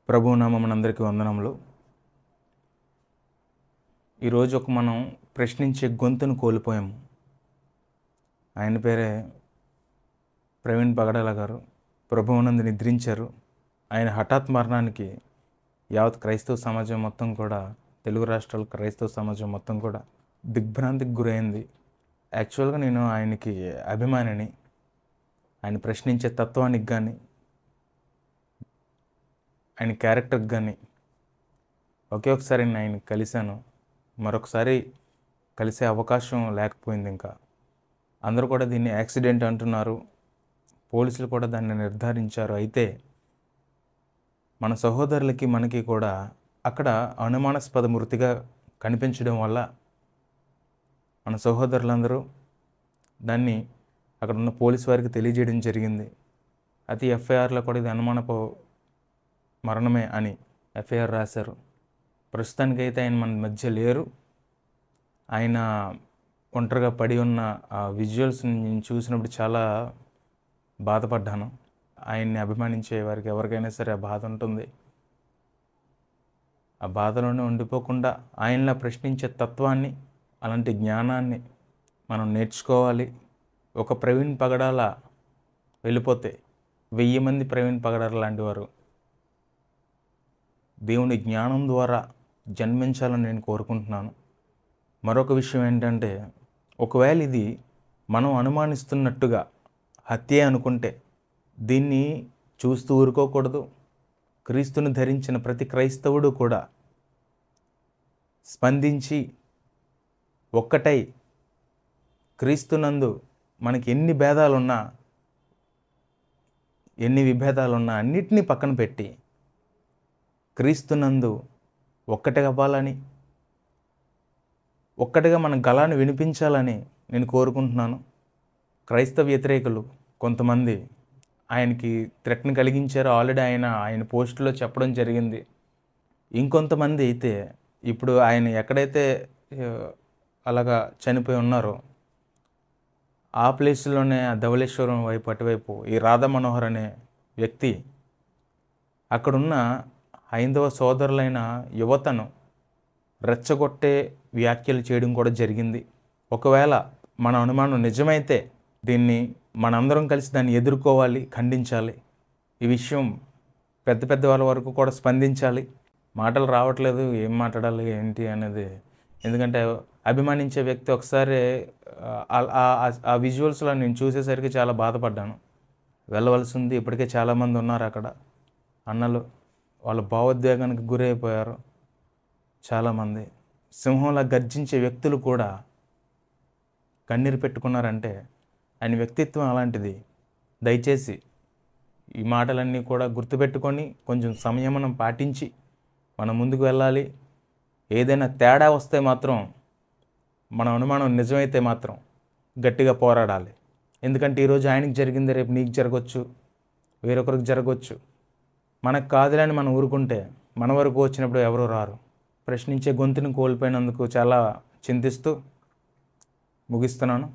ప్రభువు నామమునందరికీ వందనములు. ఈరోజు మనం ప్రశ్నించే గొంతును కోల్పోయాము. ఆయన పేరే ప్రవీణ్ పగడాల గారు. ప్రభువునందు నిద్రించారు. ఆయన హఠాత్ మరణానికి యావత్ క్రైస్తవ సమాజం మొత్తం కూడా, తెలుగు రాష్ట్రాల క్రైస్తవ సమాజం మొత్తం కూడా దిగ్భ్రాంతికి గురైంది. యాక్చువల్గా నేను ఆయనకి అభిమానిని. ఆయన ప్రశ్నించే తత్వానికి కానీ, ఆయన క్యారెక్టర్కి కానీ ఒకే ఒకసారి నేను ఆయన కలిశాను. మరొకసారి కలిసే అవకాశం లేకపోయింది. ఇంకా అందరూ కూడా దీన్ని యాక్సిడెంట్ అంటున్నారు. పోలీసులు కూడా దాన్ని నిర్ధారించారు. అయితే మన సహోదరులకి మనకి కూడా అక్కడ అనుమానాస్పద మృతిగా కనిపించడం వల్ల మన సహోదరులందరూ దాన్ని అక్కడ ఉన్న పోలీసు వారికి తెలియజేయడం జరిగింది. అది ఎఫ్ఐఆర్లో కూడా ఇది అనుమానపు మరణమే అని ఎఫ్ఐఆర్ రాశారు. ప్రస్తుతానికైతే ఆయన మన మధ్య లేరు. ఆయన ఒంటరిగా పడి ఉన్న ఆ విజువల్స్ నేను చూసినప్పుడు చాలా బాధపడ్డాను. ఆయన్ని అభిమానించే వారికి ఎవరికైనా సరే ఆ బాధ ఉంటుంది. ఆ బాధలోనే ఉండిపోకుండా ఆయనలా ప్రశ్నించే తత్వాన్ని, అలాంటి జ్ఞానాన్ని మనం నేర్చుకోవాలి. ఒక ప్రవీణ్ పగడాల వెళ్ళిపోతే 1000 మంది ప్రవీణ్ పగడాల లాంటి వారు దేవుని జ్ఞానం ద్వారా జన్మించాలని నేను కోరుకుంటున్నాను. మరొక విషయం ఏంటంటే, ఒకవేళ ఇది మనం అనుమానిస్తున్నట్టుగా హత్యే అనుకుంటే దీన్ని చూస్తూ ఊరుకోకూడదు. క్రీస్తుని ధరించిన ప్రతి క్రైస్తవుడు కూడా స్పందించి ఒక్కటై క్రీస్తునందు మనకి ఎన్ని భేదాలున్నా, ఎన్ని విభేదాలున్నా అన్నిటినీ పక్కన పెట్టి క్రీస్తునందు ఒక్కటిగా అవ్వాలని, ఒక్కటిగా మన గళాన్ని వినిపించాలని నేను కోరుకుంటున్నాను. క్రైస్తవ వ్యతిరేకులు కొంతమంది ఆయనకి థ్రెట్ని కలిగించారు. ఆల్రెడీ ఆయన పోస్టులో చెప్పడం జరిగింది. ఇంకొంతమంది అయితే ఇప్పుడు ఆయన ఎక్కడైతే అలాగా చనిపోయి ఉన్నారో ఆ ప్లేస్లోనే ఆ ధవళేశ్వరం వైపు అటువైపు ఈ రాధా మనోహర్ అనే వ్యక్తి అక్కడున్న హైందవ సోదరులైన యువతను రెచ్చగొట్టే వ్యాఖ్యలు చేయడం కూడా జరిగింది. ఒకవేళ మన అనుమానం నిజమైతే దీన్ని మనందరం కలిసి దాన్ని ఎదుర్కోవాలి, ఖండించాలి. ఈ విషయం పెద్ద పెద్ద వాళ్ళ వరకు కూడా స్పందించాలి. మాటలు రావట్లేదు, ఏం మాట్లాడాలి ఏంటి అనేది. ఎందుకంటే అభిమానించే వ్యక్తి ఒకసారి ఆ విజువల్స్లో నేను చూసేసరికి చాలా బాధపడ్డాను. వెళ్ళవలసి ఉంది. ఇప్పటికే చాలామంది ఉన్నారు అక్కడ అన్నలు. వాళ్ళ భావోద్వేగానికి గురైపోయారు చాలామంది. సింహంలా గర్జించే వ్యక్తులు కూడా కన్నీరు పెట్టుకున్నారంటే ఆయన వ్యక్తిత్వం అలాంటిది. దయచేసి ఈ మాటలన్నీ కూడా గుర్తుపెట్టుకొని కొంచెం సంయమనం పాటించి మనం ముందుకు వెళ్ళాలి. ఏదైనా తేడా వస్తే మాత్రం, మన అనుమానం నిజమైతే మాత్రం గట్టిగా పోరాడాలి. ఎందుకంటే ఈరోజు ఆయనకి జరిగింది రేపు నీకు జరగవచ్చు, వేరొకరికి జరగవచ్చు. మనకు కాదులని మనం ఊరుకుంటే మన వరకు వచ్చినప్పుడు ఎవరు రారు. ప్రశ్నించే గొంతుని కోల్పోయినందుకు చాలా చింతిస్తూ ముగిస్తున్నాను.